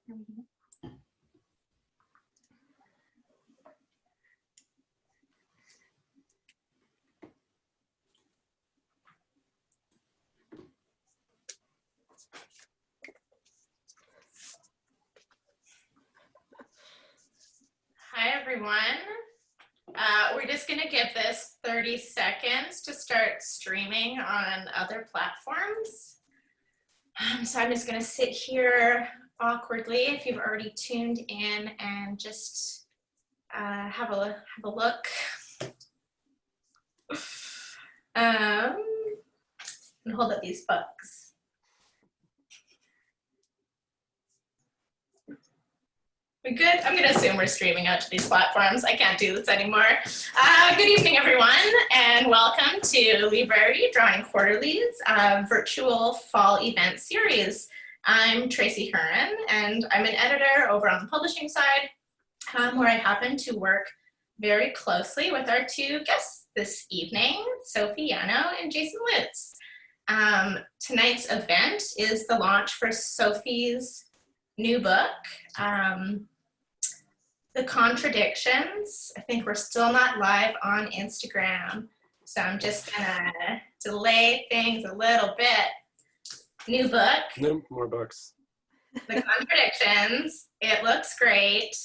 Hi, everyone. We're just going to give this 30 seconds to start streaming on other platforms. So I'm just going to sit here awkwardly if you've already tuned in and just have a look. And hold up these books. We good? I'm going to assume we're streaming out to these platforms. I can't do this anymore. Good evening, everyone, and welcome to Librairie Drawing Quarterly's virtual fall event series. I'm Tracy Curran, and I'm an editor over on the publishing side, where I happen to work very closely with our two guests this evening, Sophie Yanow and Jason Lutes. Tonight's event is the launch for Sophie's new book, The Contradictions. I think we're still not live on Instagram, so I'm just gonna delay things a little bit. New book. No more books. The Contradictions. It looks great.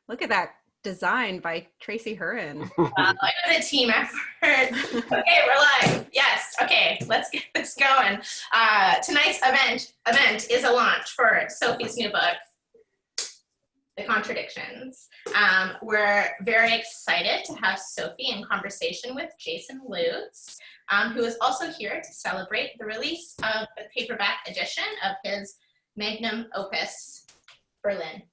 Look at that design by Tracy Curran. Wow, it was a team effort. Okay, we're live. Yes. Okay, let's get this going. Tonight's event is a launch for Sophie's new book, The Contradictions. We're very excited to have Sophie in conversation with Jason Lutes, who is also here to celebrate the release of the paperback edition of his magnum opus, Berlin.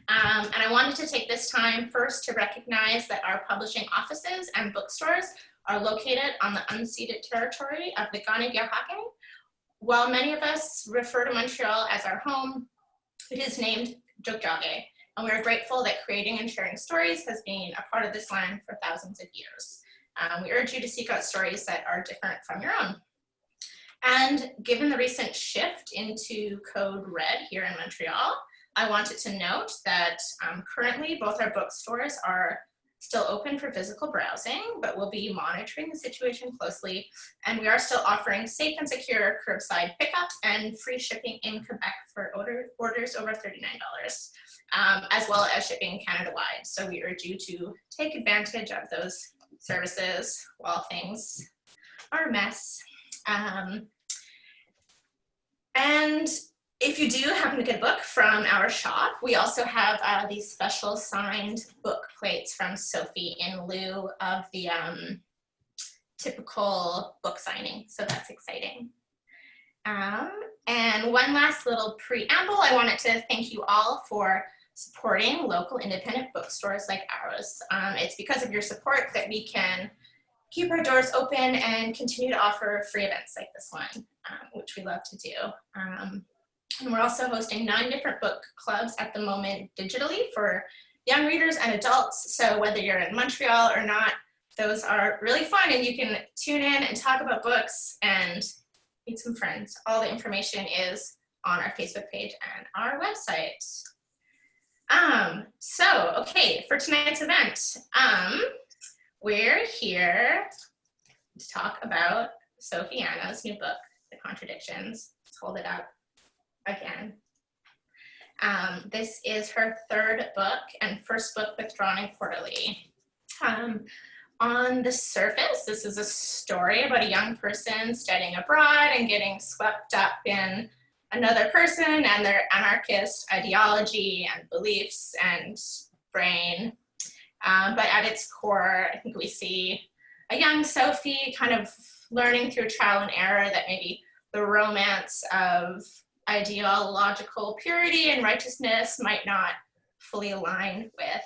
And I wanted to take this time first to recognize that our publishing offices and bookstores are located on the unceded territory of the Kainai. While many of us refer to Montreal as our home, it is named Tiohtià:ke, and we are grateful that creating and sharing stories has been a part of this land for thousands of years. We urge you to seek out stories that are different from your own. And given the recent shift into Code Red here in Montreal, I wanted to note that currently both our bookstores are still open for physical browsing, but we'll be monitoring the situation closely. And we are still offering safe and secure curbside pickup and free shipping in Quebec for orders over $39, as well as shipping Canada-wide. So we urge you to take advantage of those services while things are a mess. And if you do happen to get a book from our shop, we also have these special signed book plates from Sophie in lieu of the typical book signing, so that's exciting. And one last little preamble, I wanted to thank you all for supporting local independent bookstores like ours. It's because of your support that we can keep our doors open and continue to offer free events like this one, which we love to do. And we're also hosting 9 different book clubs at the moment digitally for young readers and adults. So whether you're in Montreal or not, those are really fun, and you can tune in and talk about books and meet some friends. All the information is on our Facebook page and our website. Okay, for tonight's event, we're here to talk about Sophie Yanow's new book, The Contradictions. Let's hold it up again. This is her 3rd book and first book with Drawing Quarterly. On the surface, this is a story about a young person studying abroad and getting swept up in another person and their anarchist ideology and beliefs and brain. But at its core, I think we see a young Sophie kind of learning through trial and error that maybe the romance of ideological purity and righteousness might not fully align with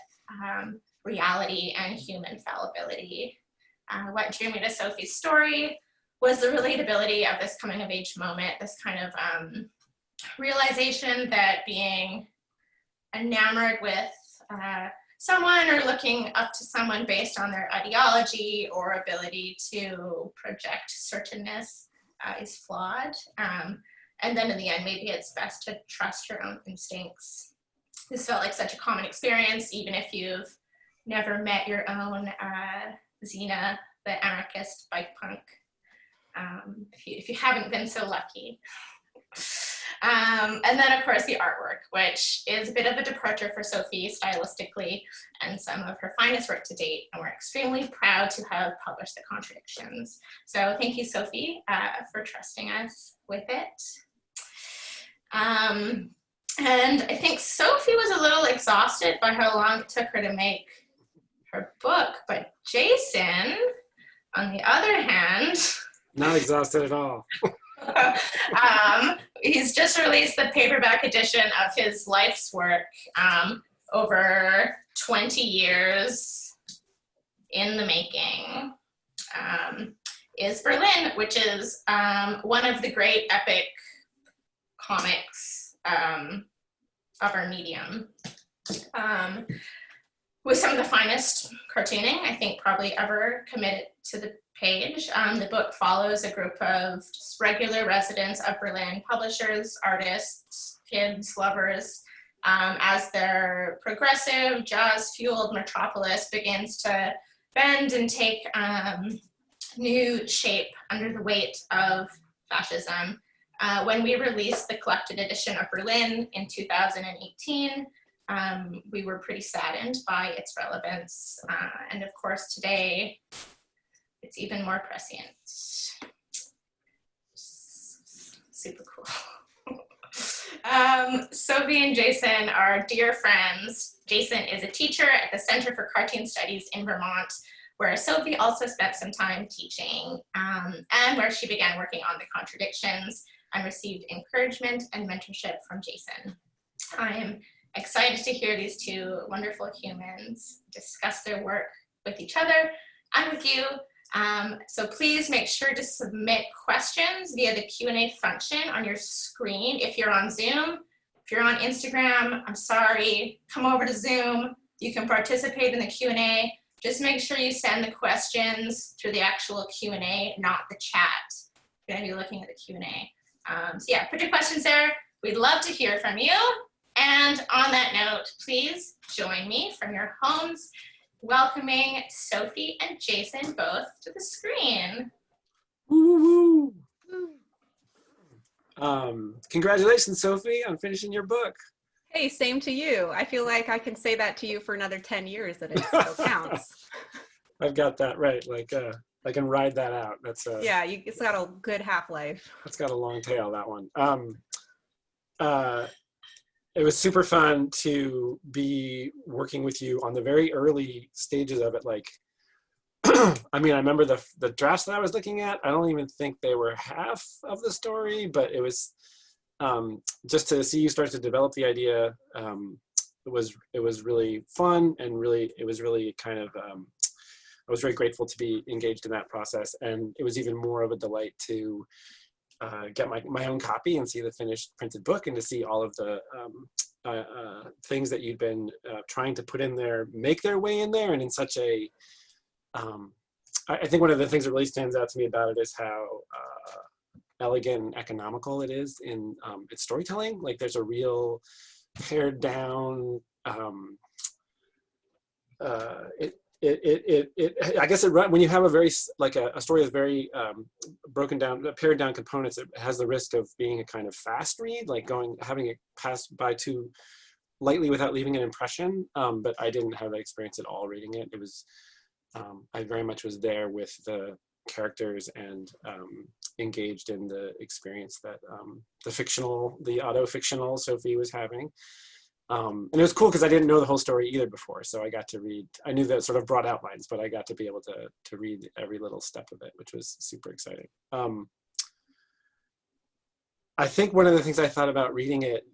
reality and human fallibility. What drew me to Sophie's story was the relatability of this coming of age moment, this kind of realization that being enamored with someone or looking up to someone based on their ideology or ability to project certainness is flawed. And then in the end, maybe it's best to trust your own instincts. This felt like such a common experience, even if you've never met your own Xena, the anarchist bike punk. If you haven't been so lucky. And then, of course, the artwork, which is a bit of a departure for Sophie stylistically and some of her finest work to date. And we're extremely proud to have published The Contradictions. So thank you, Sophie, for trusting us with it. And I think Sophie was a little exhausted by how long it took her to make her book, but Jason, on the other hand, not exhausted at all. He's just released the paperback edition of his life's work, over 20 years in the making, is Berlin, which is one of the great epic comics of our medium, with some of the finest cartooning, I think, probably ever committed to the page. The book follows a group of just regular residents of Berlin, publishers, artists, kids, lovers, as their progressive, jazz-fueled metropolis begins to bend and take new shape under the weight of fascism. When we released the collected edition of Berlin in 2018, we were pretty saddened by its relevance. And of course, today, it's even more prescient. Super cool. Sophie and Jason are dear friends. Jason is a teacher at the Center for Cartoon Studies in Vermont, where Sophie also spent some time teaching, and where she began working on The Contradictions and received encouragement and mentorship from Jason. I am excited to hear these two wonderful humans discuss their work with each other and with you. So please make sure to submit questions via the Q&A function on your screen. If you're on Zoom, if you're on Instagram, I'm sorry, come over to Zoom. You can participate in the Q&A. Just make sure you send the questions through the actual Q&A, not the chat. You're gonna be looking at the Q&A. So yeah, put your questions there. We'd love to hear from you. And on that note, please join me from your homes, welcoming Sophie and Jason both to the screen. Woo-hoo. Congratulations, Sophie, on finishing your book. Hey, same to you. I feel like I can say that to you for another 10 years that it still counts. I've got that right. Like, I can ride that out. That's yeah, it's got a good half-life. It's got a long tail, that one. It was super fun to be working with you on the very early stages of it. Like, I mean, I remember the drafts that I was looking at. I don't even think they were half of the story, but it was just to see you start to develop the idea. It was really fun, and really it was really kind of. I was very grateful to be engaged in that process, and it was even more of a delight to get my own copy and see the finished printed book, and to see all of the things that you'd been trying to put in there make their way in there, and in such a I think one of the things that really stands out to me about it is how elegant and economical it is in its storytelling. Like, there's a real pared down I guess when you have a very a story with very broken down, pared down components, it has the risk of being a kind of fast read, like having it pass by too lightly without leaving an impression. But I didn't have that experience at all reading it. It was I very much was there with the characters and engaged in the experience that the auto-fictional Sophie was having. And it was cool because I didn't know the whole story either before, so I got to read. I knew the sort of broad outlines, but I got to be able to read every little step of it, which was super exciting. I think one of the things I thought about reading it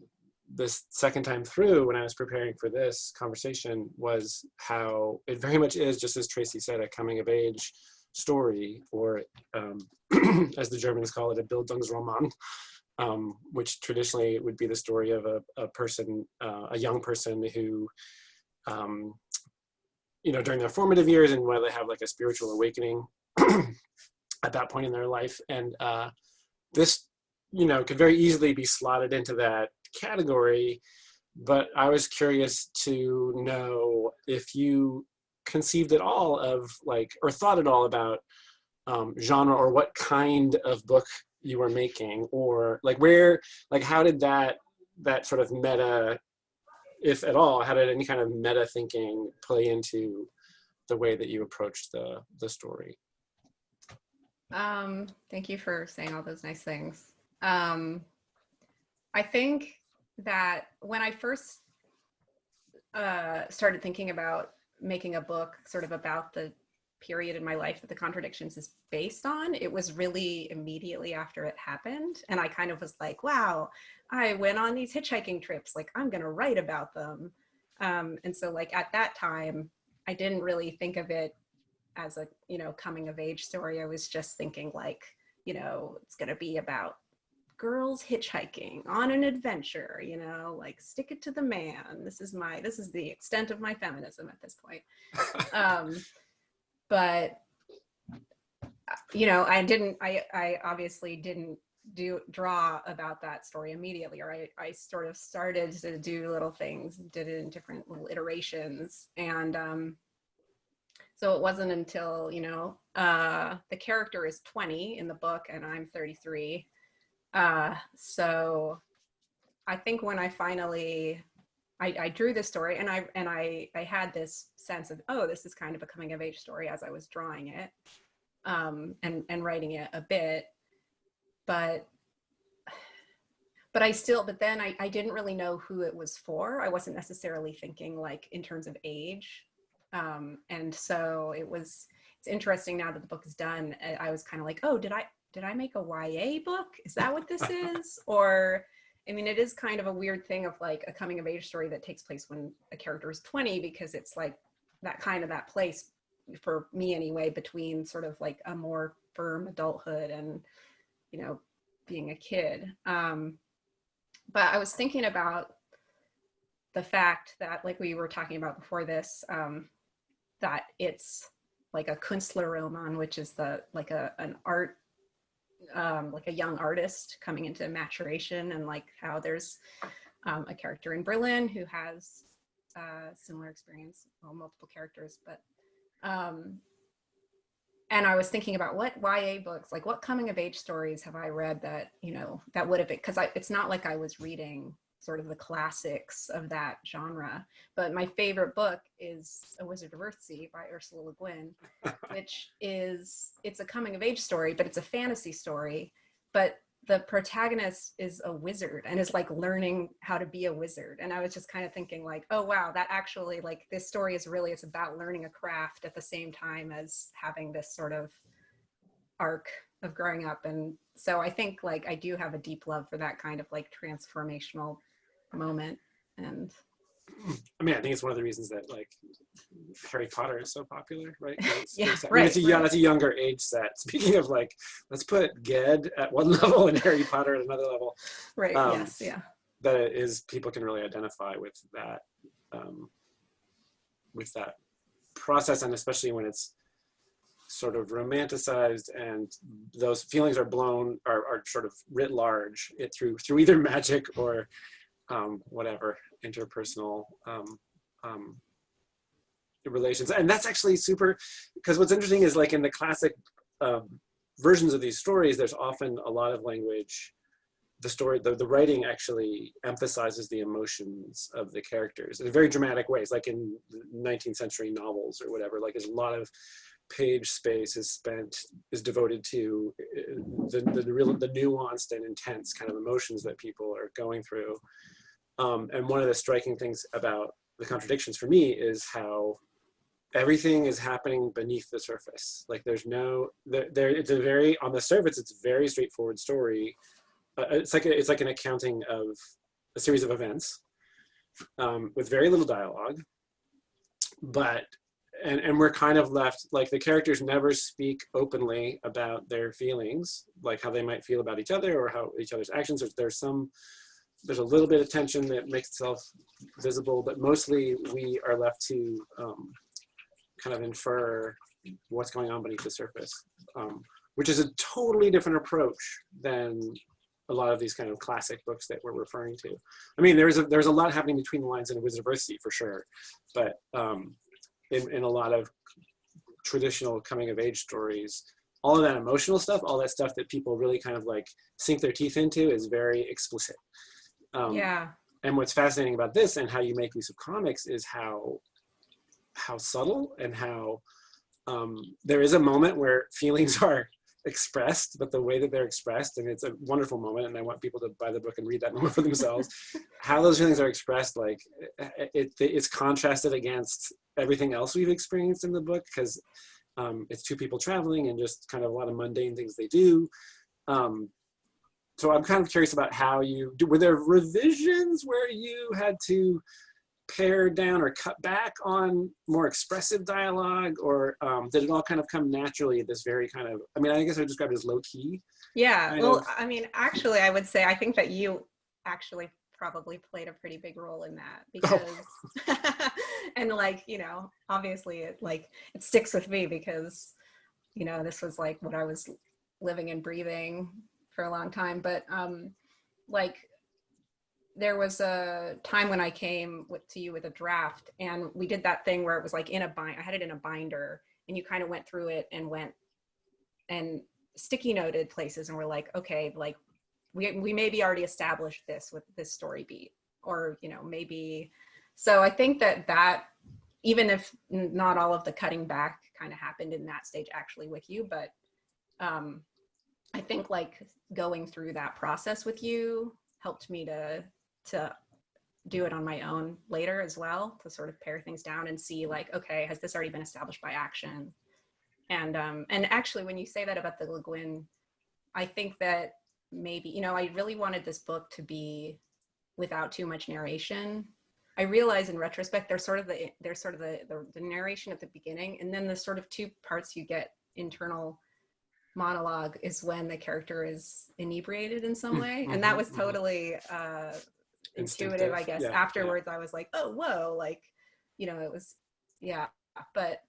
this second time through when I was preparing for this conversation was how it very much is, just as Tracy said, a coming of age story, or as the Germans call it, a Bildungsroman. Which traditionally would be the story of a person, a young person who, during their formative years and whether they have like a spiritual awakening at that point in their life. And this, you know, could very easily be slotted into that category, but I was curious to know if you conceived at all of like, or thought at all about genre, or what kind of book you were making, or like where, like how did that sort of meta, if at all, how did any kind of meta thinking play into the way that you approached the story? Thank you for saying all those nice things. I think that when I first started thinking about making a book sort of about the period in my life that the Contradictions is based on, it was really immediately after it happened. And I kind of was like, wow, I went on these hitchhiking trips, like I'm gonna write about them. And so like at that time, I didn't really think of it as a, you know, coming of age story. I was just thinking like, you know, it's gonna be about girls hitchhiking on an adventure, you know, like stick it to the man. This is the extent of my feminism at this point. But you know, I obviously didn't draw about that story immediately, or I sort of started to do little things, did it in different little iterations. And so it wasn't until, you know, the character is 20 in the book and I'm 33. So I think when I finally, I drew this story, and I had this sense of, oh, this is kind of a coming of age story as I was drawing it, and writing it a bit, but then I didn't really know who it was for. I wasn't necessarily thinking like in terms of age. And so it's interesting now that the book is done. I was kind of like, oh, did I make a YA book? Is that what this is? Or, I mean, it is kind of a weird thing of like a coming of age story that takes place when a character is 20, because it's like that place for me anyway, between sort of like a more firm adulthood and, you know, being a kid. But I was thinking about the fact that, like we were talking about before this, that it's like a Künstlerroman, which is an art, like a young artist coming into maturation, and like how there's a character in Berlin who has similar experience, well, multiple characters, but and I was thinking about what YA books, like what coming of age stories have I read that, you know, that would have been, because it's not like I was reading sort of the classics of that genre, but my favorite book is A Wizard of Earthsea by Ursula Le Guin, which it's a coming of age story, but it's a fantasy story, but the protagonist is a wizard and is like learning how to be a wizard. And I was just kind of thinking like, oh wow, that actually, like, this story is really, it's about learning a craft at the same time as having this sort of arc of growing up. And so I think like I do have a deep love for that kind of like transformational moment. And I mean, I think it's one of the reasons that like Harry Potter is so popular, right? Yeah, I mean, that's a younger age set. Speaking of like, let's put Ged at one level and Harry Potter at another level. Right. Yes. Yeah. That it is, people can really identify with that process, and especially when it's sort of romanticized and those feelings are sort of writ large through either magic or whatever interpersonal relations. And that's actually super, because what's interesting is like in the classic versions of these stories, there's often a lot of language. The writing actually emphasizes the emotions of the characters in very dramatic ways, like in 19th century novels or whatever. Like there's a lot of page space is devoted to the nuanced and intense kind of emotions that people are going through. And one of the striking things about the Contradictions for me is how everything is happening beneath the surface. Like there's it's a very, on the surface, it's a very straightforward story. It's like an accounting of a series of events with very little dialogue, but and we're kind of left, like the characters never speak openly about their feelings, like how they might feel about each other or how each other's actions. There's a little bit of tension that makes itself visible, but mostly we are left to kind of infer what's going on beneath the surface. which is a totally different approach than a lot of these kind of classic books that we're referring to. I mean, there's a lot happening between the lines in A Wizard of Earthsea for sure, but in a lot of traditional coming of age stories, all of that emotional stuff, all that stuff that people really kind of like sink their teeth into is very explicit. Yeah. And what's fascinating about this and how you make use of comics is how subtle and how there is a moment where feelings are expressed, but the way that they're expressed, and it's a wonderful moment, and I want people to buy the book and read that moment for themselves, how those feelings are expressed, like it's contrasted against everything else we've experienced in the book, because it's two people traveling and just kind of a lot of mundane things they do. So I'm kind of curious about how you do, were there revisions where you had to pare down or cut back on more expressive dialogue, or did it all kind of come naturally at this very kind of, I mean, I guess I would describe it as low key? Yeah, well, I mean, actually, I would say, I think that you actually probably played a pretty big role in that, because, and like, you know, obviously it sticks with me because, you know, this was like what I was living and breathing for a long time. But like, there was a time when I came to you with a draft, and we did that thing where it was like in a bind. I had it in a binder, and you kind of went through it and went and sticky noted places, and we're like, okay, like we maybe already established this with this story beat, or you know, maybe. So I think that even if not all of the cutting back kind of happened in that stage actually with you, but I think like going through that process with you helped me to do it on my own later as well, to sort of pare things down and see like, okay, has this already been established by action? And actually, when you say that about the Le Guin, I think that maybe, you know, I really wanted this book to be without too much narration. I realize in retrospect, there's sort of the narration at the beginning, and then the sort of two parts you get internal monologue is when the character is inebriated in some way. And that was totally intuitive, I guess. Yeah, afterwards, yeah. I was like, oh, whoa, like, you know, it was, yeah. But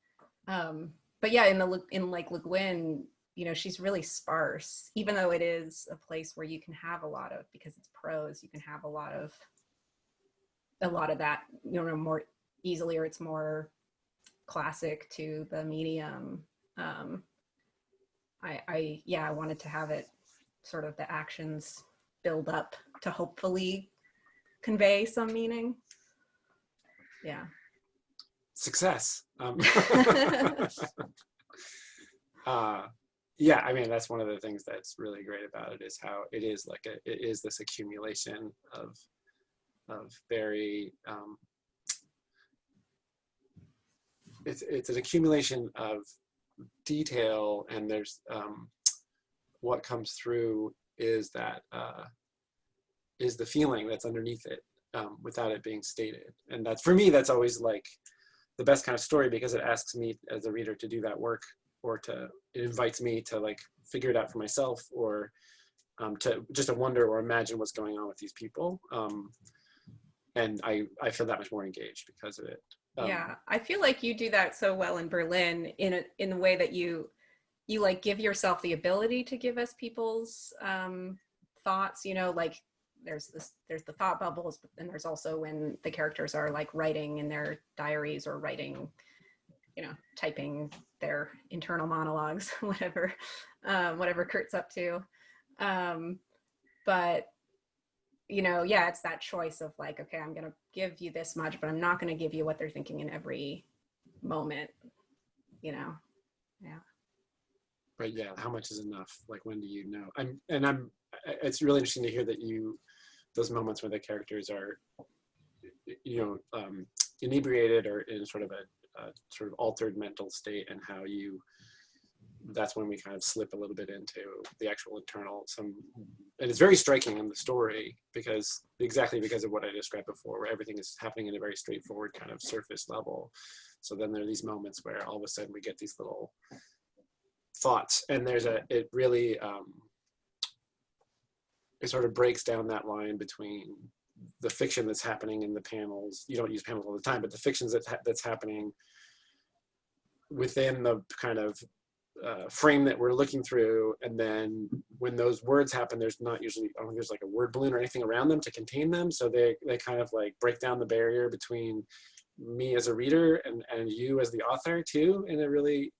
yeah, in like Le Guin, you know, she's really sparse, even though it is a place where you can have a lot of, because it's prose, you can have a lot of that, you know, more easily, or it's more classic to the medium. I wanted to have it sort of the actions build up to hopefully convey some meaning. Yeah. Success. Yeah, I mean, that's one of the things that's really great about it, is how it is like it is this accumulation of very it's an accumulation of detail, and there's what comes through is that is the feeling that's underneath it, without it being stated. And that's, for me, that's always like the best kind of story, because it asks me as a reader to do that work, or it invites me to like figure it out for myself, or to wonder or imagine what's going on with these people. And I feel that much more engaged because of it. Yeah, I feel like you do that so well in Berlin, in the way that you like give yourself the ability to give us people's thoughts, you know, like there's the thought bubbles, but then there's also when the characters are like writing in their diaries, or writing, you know, typing their internal monologues, whatever Kurt's up to. But you know, yeah, it's that choice of like, okay, I'm going to give you this much, but I'm not going to give you what they're thinking in every moment, you know? Yeah. But yeah, how much is enough? Like, when do you know? It's really interesting to hear that those moments where the characters are, you know, inebriated or in sort of a sort of altered mental state, and how that's when we kind of slip a little bit into the actual internal, and it's very striking in the story, exactly because of what I described before, where everything is happening in a very straightforward kind of surface level. So then there are these moments where all of a sudden we get these little thoughts, and it really, it sort of breaks down that line between the fiction that's happening in the panels. You don't use panels all the time, but the fictions that's happening within the kind of frame that we're looking through, and then when those words happen, there's not usually, I don't think there's like a word balloon or anything around them to contain them, so they kind of like break down the barrier between me as a reader and you as the author too, in a really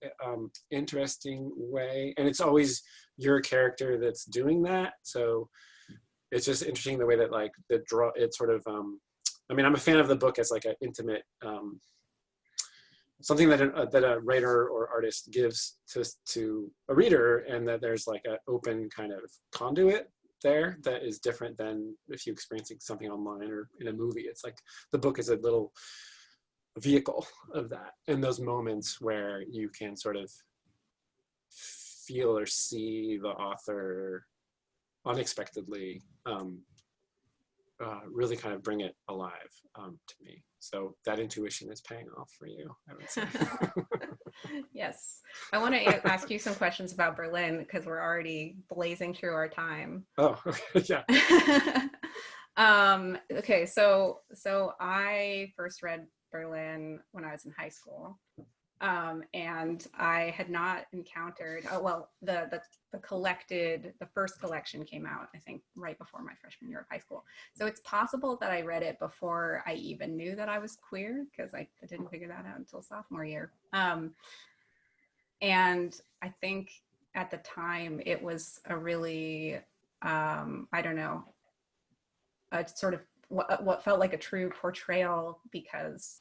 interesting way. And it's always your character that's doing that, so it's just interesting the way that like it sort of I mean, I'm a fan of the book as like an intimate something that a writer or artist gives to a reader, and that there's like an open kind of conduit there that is different than if you're experiencing something online or in a movie. It's like the book is a little vehicle of that, and those moments where you can sort of feel or see the author unexpectedly really kind of bring it alive to me. So that intuition is paying off for you, I would say. Yes. I want to ask you some questions about Berlin, because we're already blazing through our time. Oh, okay, yeah. Okay, so I first read Berlin when I was in high school. And I had not encountered, the first collection came out, I think, right before my freshman year of high school. So it's possible that I read it before I even knew that I was queer, because I didn't figure that out until sophomore year. And I think at the time it was a really, I don't know, a sort of what felt like a true portrayal, because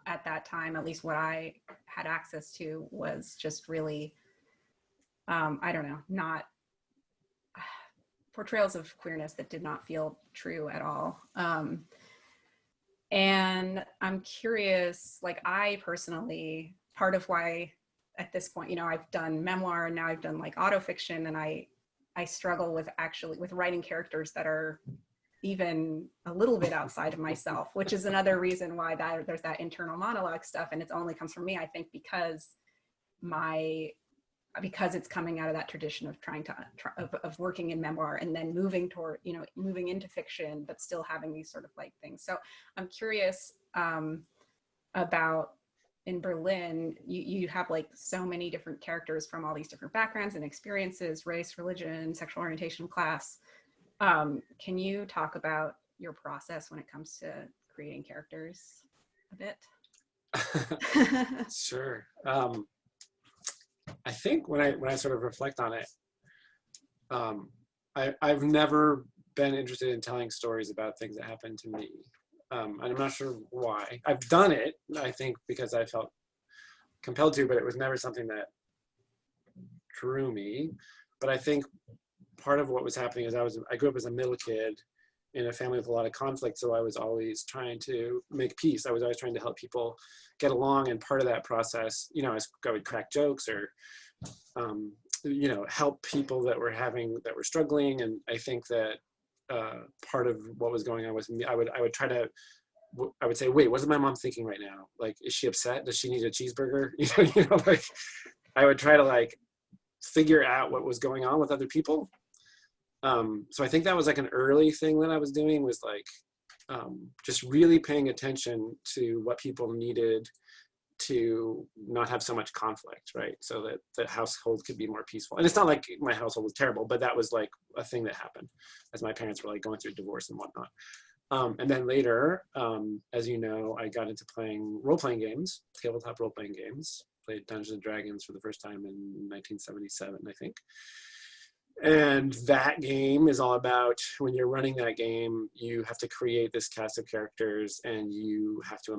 at that time, at least what I had access to was just really, I don't know, not portrayals of queerness that did not feel true at all. And I'm curious, like I personally, part of why at this point, you know, I've done memoir and now I've done like autofiction, and I struggle with writing characters that are even a little bit outside of myself, which is another reason why there's that internal monologue stuff, and it only comes from me, I think, because it's coming out of that tradition of of working in memoir and then moving into fiction, but still having these sort of like things. So I'm curious about, in Berlin, you have like so many different characters from all these different backgrounds and experiences, race, religion, sexual orientation, class. Can you talk about your process when it comes to creating characters a bit? Sure. I think when I sort of reflect on it, I've never been interested in telling stories about things that happened to me. And I'm not sure why. I've done it, I think, because I felt compelled to, but it was never something that drew me. But I think part of what was happening is I grew up as a middle kid in a family with a lot of conflict, so I was always trying to make peace. I was always trying to help people get along, and part of that process, you know, I would crack jokes or, you know, help people that were struggling. And I think that part of what was going on with me, I would say, wait, what is my mom thinking right now? Like, is she upset? Does she need a cheeseburger? You know, like I would try to like figure out what was going on with other people. So I think that was like an early thing that I was doing, was like just really paying attention to what people needed to not have so much conflict, right? So that the household could be more peaceful. And it's not like my household was terrible, but that was like a thing that happened as my parents were like going through divorce and whatnot. And then later, as you know, I got into playing role-playing games, tabletop role-playing games. Played Dungeons and Dragons for the first time in 1977, I think. And that game is all about, when you're running that game, you have to create this cast of characters, and you have to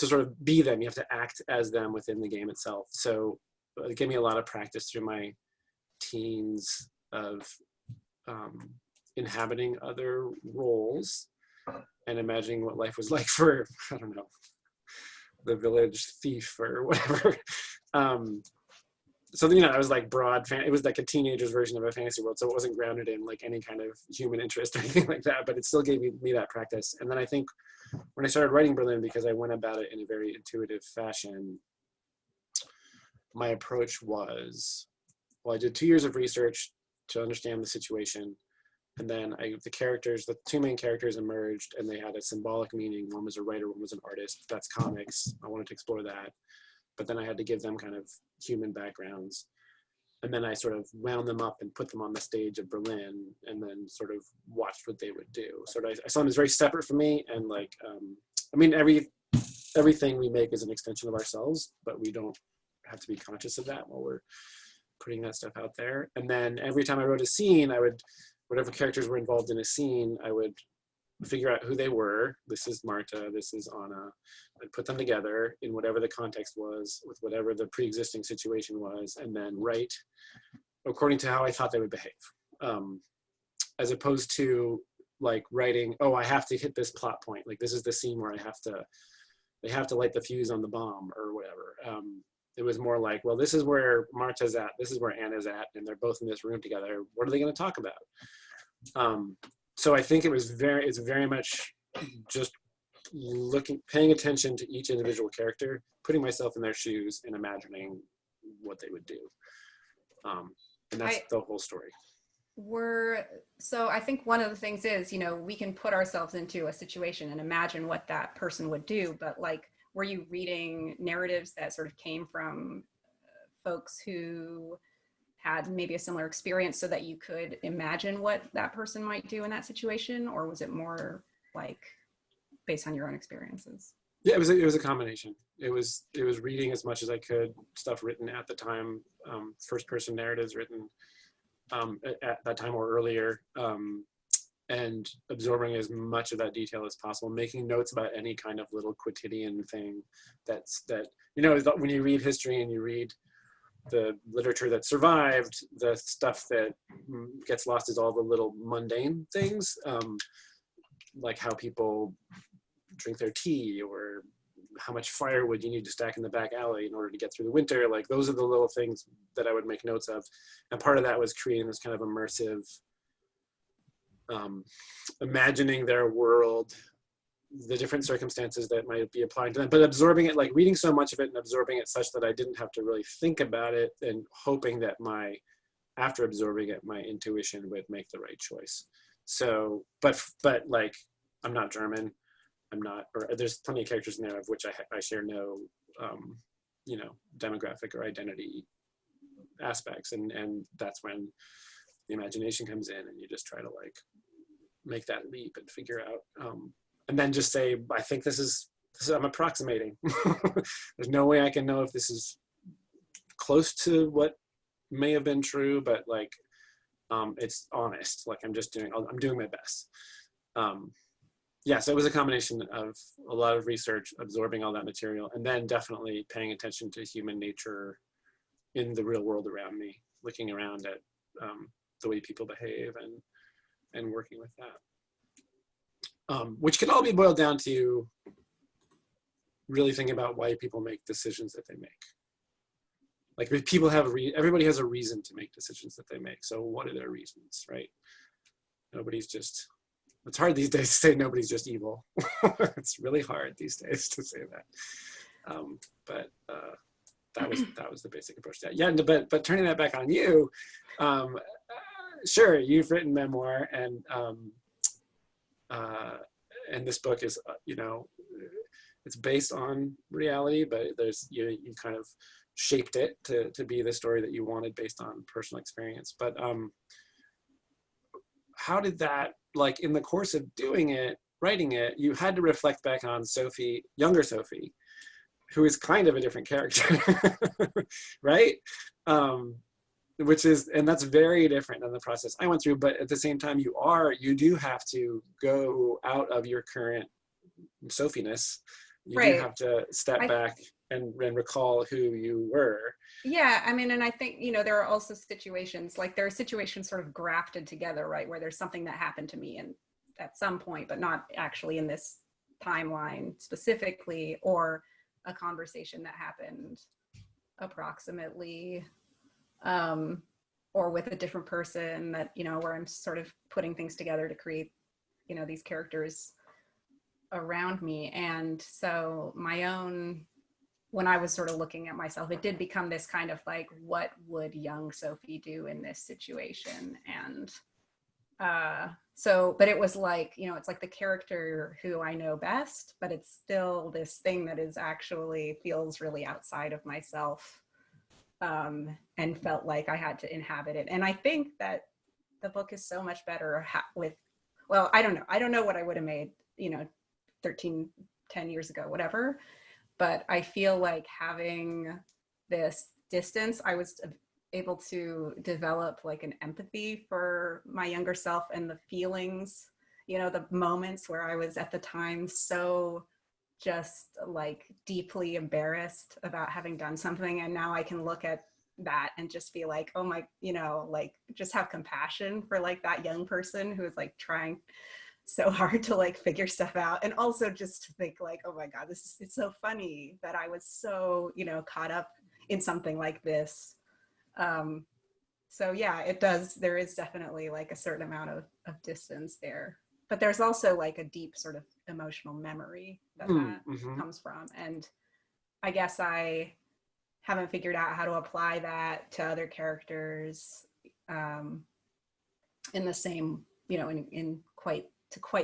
sort of be them. You have to act as them within the game itself. So it gave me a lot of practice through my teens of inhabiting other roles and imagining what life was like for, I don't know, the village thief or whatever. So, you know, I was like it was like a teenager's version of a fantasy world. So it wasn't grounded in like any kind of human interest or anything like that, but it still gave me that practice. And then I think when I started writing Berlin, because I went about it in a very intuitive fashion, my approach was, well, I did 2 years of research to understand the situation. And then the two main characters emerged, and they had a symbolic meaning. One was a writer, one was an artist. That's comics. I wanted to explore that. but then I had to give them kind of human backgrounds. And then I sort of wound them up and put them on the stage of Berlin, and then sort of watched what they would do. Sort of, I saw them as very separate from me, and like, I mean, everything we make is an extension of ourselves, but we don't have to be conscious of that while we're putting that stuff out there. And then every time I wrote a scene, I would, whatever characters were involved in a scene, I would figure out who they were. This is Marta, this is Anna. I'd put them together in whatever the context was, with whatever the pre-existing situation was, and then write according to how I thought they would behave. As opposed to like writing, oh, I have to hit this plot point. Like this is the scene where they have to light the fuse on the bomb or whatever. It was more like, well, this is where Marta's at, this is where Anna's at, and they're both in this room together. What are they going to talk about? So I think it's very much just paying attention to each individual character, putting myself in their shoes, and imagining what they would do. And that's the whole story. So I think one of the things is, you know, we can put ourselves into a situation and imagine what that person would do, but like, were you reading narratives that sort of came from folks who had maybe a similar experience so that you could imagine what that person might do in that situation? Or was it more like based on your own experiences? Yeah, it was a combination. It was reading as much as I could, stuff written at the time, first person narratives written at that time or earlier, and absorbing as much of that detail as possible, making notes about any kind of little quotidian thing that, you know, when you read history and you read the literature that survived, the stuff that gets lost is all the little mundane things, like how people drink their tea, or how much firewood you need to stack in the back alley in order to get through the winter. Like those are the little things that I would make notes of. And part of that was creating this kind of immersive, imagining their world, the different circumstances that might be applying to them, but absorbing it, like reading so much of it and absorbing it such that I didn't have to really think about it, and hoping that after absorbing it, my intuition would make the right choice. So, but like, I'm not German. Or there's plenty of characters in there of which I share no, you know, demographic or identity aspects. And that's when the imagination comes in, and you just try to like make that leap and figure out, and then just say, I think this is I'm approximating. There's no way I can know if this is close to what may have been true, but like, it's honest. Like I'm doing my best. Yeah, so it was a combination of a lot of research, absorbing all that material, and then definitely paying attention to human nature in the real world around me, looking around at the way people behave and working with that. Which can all be boiled down to really thinking about why people make decisions that they make. Like people everybody has a reason to make decisions that they make. So what are their reasons, right? It's hard these days to say nobody's just evil. It's really hard these days to say that. But that was the basic approach to that. Yeah, but turning that back on you, sure, you've written memoir, and this book is, you know, it's based on reality, but you kind of shaped it to be the story that you wanted based on personal experience. But how did that, like in the course of doing it, writing it, you had to reflect back on Sophie, younger Sophie, who is kind of a different character, right? And that's very different than the process I went through, but at the same time, you do have to go out of your current Sophiness. You do have to step back and recall who you were. Yeah, I mean, and I think, you know, there are also situations, like there are situations sort of grafted together, right? Where there's something that happened to me and at some point, but not actually in this timeline specifically, or a conversation that happened approximately, or with a different person that, you know, where I'm sort of putting things together to create, you know, these characters around me. And so when I was sort of looking at myself, it did become this kind of like, what would young Sophie do in this situation? And So, but it was like, you know, it's like the character who I know best, but it's still this thing that is actually feels really outside of myself, and felt like I had to inhabit it. And I think that the book is so much better with, well, I don't know what I would have made, you know, 10 years ago, whatever. But I feel like having this distance, I was able to develop like an empathy for my younger self and the feelings, you know, the moments where I was at the time so just like deeply embarrassed about having done something. And now I can look at that and just be like, oh my, you know, like just have compassion for like that young person who is like trying so hard to like figure stuff out. And also just to think like, oh my God, it's so funny that I was so, you know, caught up in something like this. So yeah, there is definitely like a certain amount of distance there, but there's also like a deep sort of emotional memory that comes from. And I guess I haven't figured out how to apply that to other characters, in the same, you know, in quite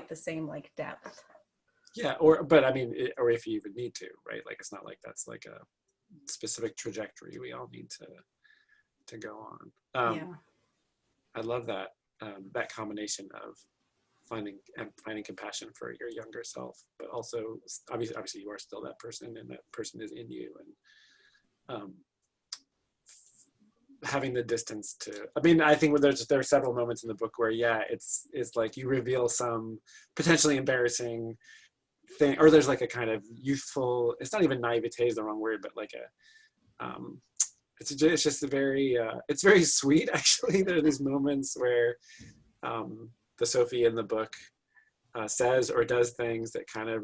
the same like depth. Yeah, but I mean, or if you even need to, right? Like, it's not like that's like a specific trajectory we all need to go on. Yeah. I love that that combination of finding compassion for your younger self, but also obviously you are still that person, and that person is in you, and having the distance to. I mean, I think there are several moments in the book where it's like you reveal some potentially embarrassing thing, or there's like a kind of youthful. It's not even naivete is the wrong word, but like a. It's just a very, it's very sweet, actually. There are these moments where the Sophie in the book says or does things that kind of,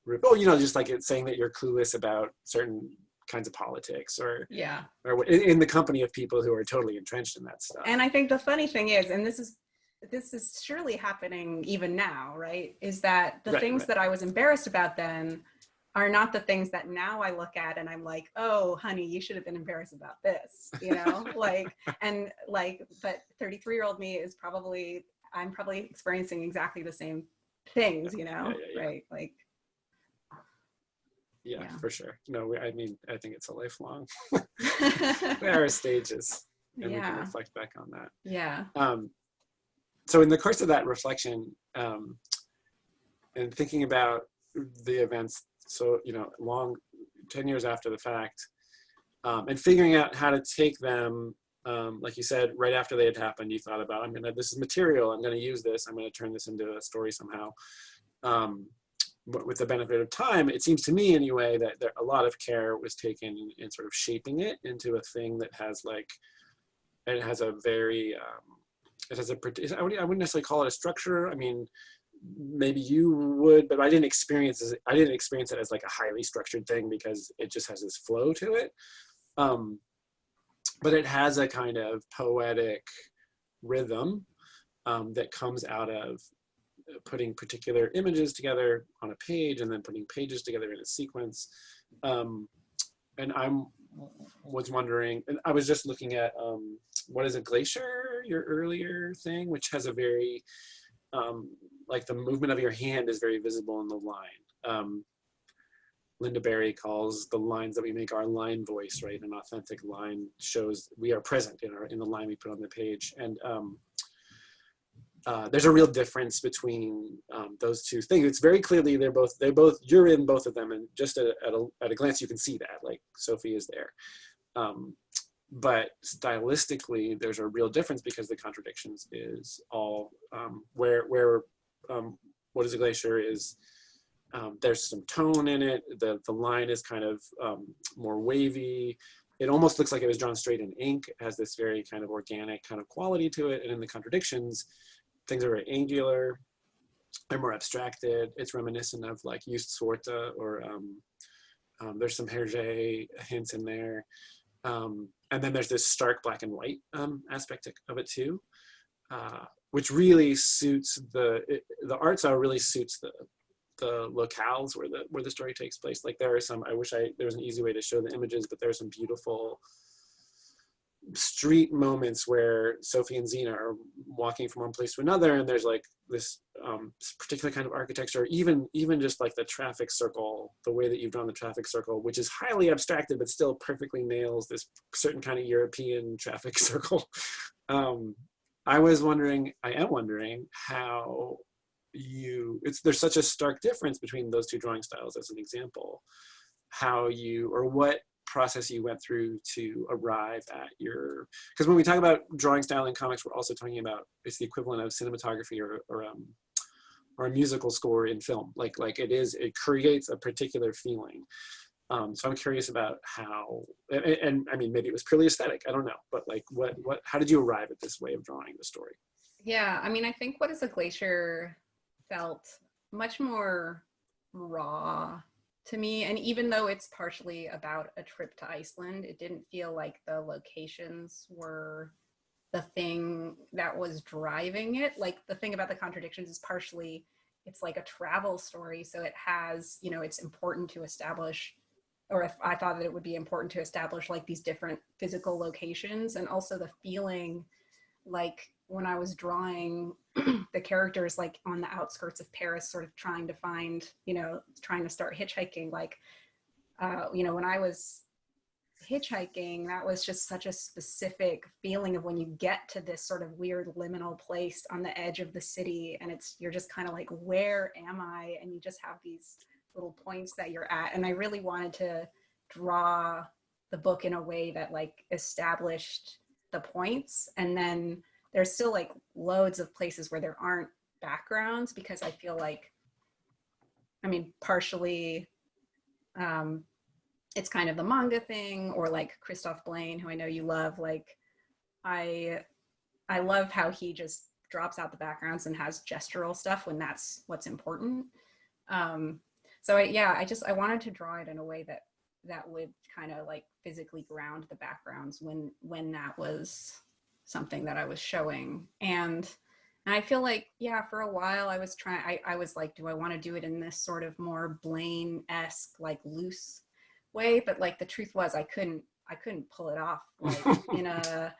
you know, just like it's saying that you're clueless about certain kinds of politics, or in the company of people who are totally entrenched in that stuff. And I think the funny thing is, and this is surely happening even now, right, is that the things that I was embarrassed about then are not the things that now I look at and I'm like, oh, honey, you should have been embarrassed about this, you know, like, and like, but 33-year-old me I'm probably experiencing exactly the same things, you know, right? Like, yeah, for sure. No, I mean, I think it's a lifelong, there are stages, and we can reflect back on that. Yeah. So in the course of that reflection, and thinking about the events, so, you know, 10 years after the fact, and figuring out how to take them, like you said, right after they had happened, you thought about, this is material, I'm gonna use this, I'm gonna turn this into a story somehow. But with the benefit of time, it seems to me anyway, that a lot of care was taken in sort of shaping it into a thing that has like, it has a very, I wouldn't necessarily call it a structure. I mean, maybe you would, but I didn't experience it as like a highly structured thing, because it just has this flow to it. But it has a kind of poetic rhythm that comes out of putting particular images together on a page, and then putting pages together in a sequence. And was wondering, and I was just looking at, what is it, Glacier, your earlier thing, which has a very, like the movement of your hand is very visible in the line. Linda Berry calls the lines that we make our line voice, right? An authentic line shows we are present in the line we put on the page. And there's a real difference between those two things. It's very clearly you're in both of them, and just at a glance you can see that, like Sophie is there. But stylistically, there's a real difference, because the Contradictions is all where What is a Glacier is, there's some tone in it. The line is kind of more wavy. It almost looks like it was drawn straight in ink. It has this very kind of organic kind of quality to it. And in the Contradictions, things are very angular and more abstracted. It's reminiscent of like Just Sorte, or there's some Hergé hints in there. And then there's this stark black and white aspect of it too, which really suits the art style, really suits the locales where the story takes place. Like there are some, there was an easy way to show the images, but there are some beautiful street moments where Sophie and Zena are walking from one place to another, and there's like this particular kind of architecture, even just like the traffic circle, the way that you've drawn the traffic circle, which is highly abstracted but still perfectly nails this certain kind of European traffic circle. I am wondering how there's such a stark difference between those two drawing styles as an example, what process you went through to arrive at because when we talk about drawing style in comics, we're also talking about, it's the equivalent of cinematography or a musical score in film. Like it creates a particular feeling. So I'm curious about how, and I mean, maybe it was purely aesthetic, I don't know, but like how did you arrive at this way of drawing the story? Yeah, I mean, I think What is a Glacier felt much more raw to me. And even though it's partially about a trip to Iceland, it didn't feel like the locations were the thing that was driving it. Like the thing about the Contradictions is partially, it's like a travel story. So it has, it's important to establish, or if I thought that it would be important to establish like these different physical locations, and also the feeling like when I was drawing the characters like on the outskirts of Paris, sort of trying to find, trying to start hitchhiking, like, when I was hitchhiking, that was just such a specific feeling of when you get to this sort of weird liminal place on the edge of the city, and you're just kind of like, where am I? And you just have these little points that you're at. And I really wanted to draw the book in a way that like established the points, and then there's still like loads of places where there aren't backgrounds, because I feel like, I mean, partially it's kind of the manga thing, or like Christophe Blaine, who I know you love. Like I love how he just drops out the backgrounds and has gestural stuff when that's what's important. So I wanted to draw it in a way that would kind of like physically ground the backgrounds when that was something that I was showing. And I feel like, for a while I was I was like, do I want to do it in this sort of more Blaine-esque, like loose way? But like the truth was I couldn't pull it off like in a,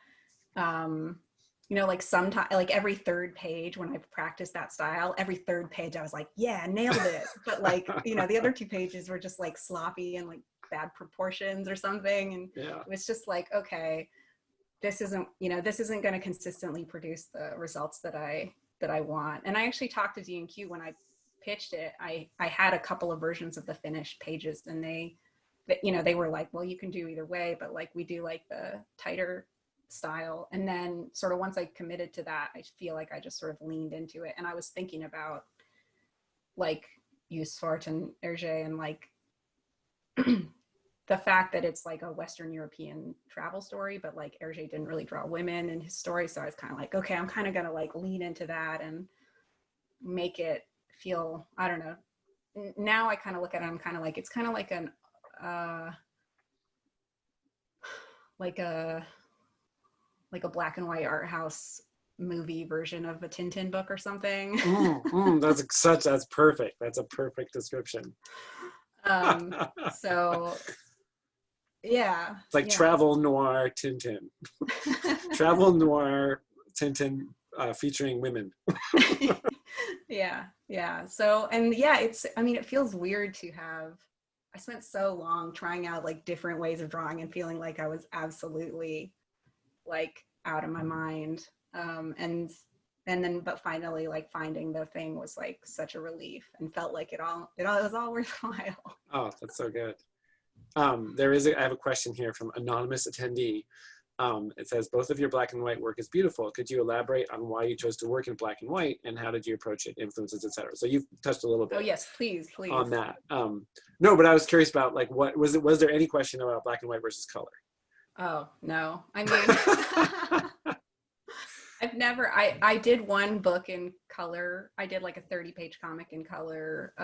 like sometimes, like every third page when I practiced that style, every third page I was like, yeah, nailed it. But like, the other two pages were just like sloppy and like bad proportions or something. And it was just like, okay, this isn't going to consistently produce the results that I want. And I actually talked to D&Q when I pitched it. I had a couple of versions of the finished pages, and they were like, well, you can do either way, but like we do like the tighter style. And then sort of once I committed to that, I feel like I just sort of leaned into it. And I was thinking about like Usfort and Hergé, and like the fact that it's like a Western European travel story, but like Hergé didn't really draw women in his story. So I was kind of like, okay, I'm kind of going to like lean into that and make it feel, I don't know. Now I kind of look at it, I'm kind of like, it's kind of like an, like a black and white art house movie version of a Tintin book or something. That's perfect. That's a perfect description. So yeah, it's like travel noir Tintin. Travel noir Tintin featuring women. yeah. So, and it feels weird to have, I spent so long trying out like different ways of drawing and feeling like I was absolutely like out of my mind. But finally like finding the thing was like such a relief, and felt like it was all worthwhile. Oh, that's so good. I have a question here from anonymous attendee. It says, both of your black and white work is beautiful. Could you elaborate on why you chose to work in black and white, and how did you approach it, influences, etc.? So you've touched a little bit. Oh yes, please. On that. No, but I was curious about like, what was there any question about black and white versus color? Oh no, I mean, I've never, I did one book in color. I did like a 30-page comic in color,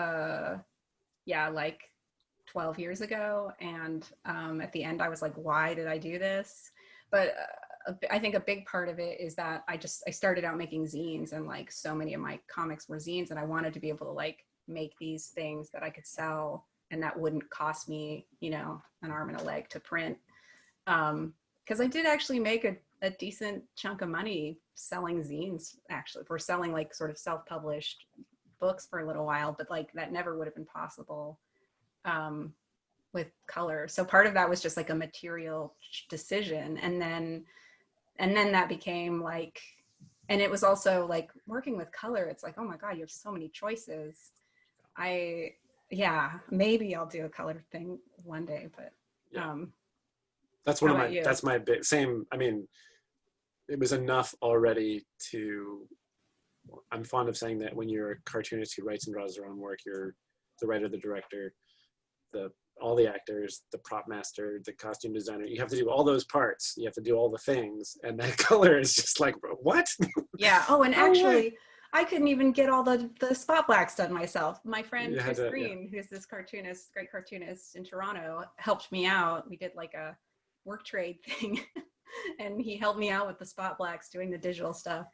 like 12 years ago. And at the end I was like, why did I do this? But I think a big part of it is that I started out making zines, and like so many of my comics were zines, and I wanted to be able to like make these things that I could sell and that wouldn't cost me, an arm and a leg to print. Because I did actually make a decent chunk of money selling zines, actually, for selling like sort of self-published books for a little while, but like that never would have been possible with color. So part of that was just like a material decision. And then that became like, and it was also like working with color. It's like, oh my God, you have so many choices. Maybe I'll do a color thing one day, but that's that's my big same. I mean, it was enough already to, I'm fond of saying that when you're a cartoonist who writes and draws their own work, you're the writer, the director, all the actors, the prop master, the costume designer. You have to do all those parts. You have to do all the things. And that color is just like, what? Yeah. Oh, and actually, I couldn't even get all the spot blacks done myself. My friend Chris Green, who's this great cartoonist in Toronto, helped me out. We did like a work trade thing. And he helped me out with the spot blacks doing the digital stuff.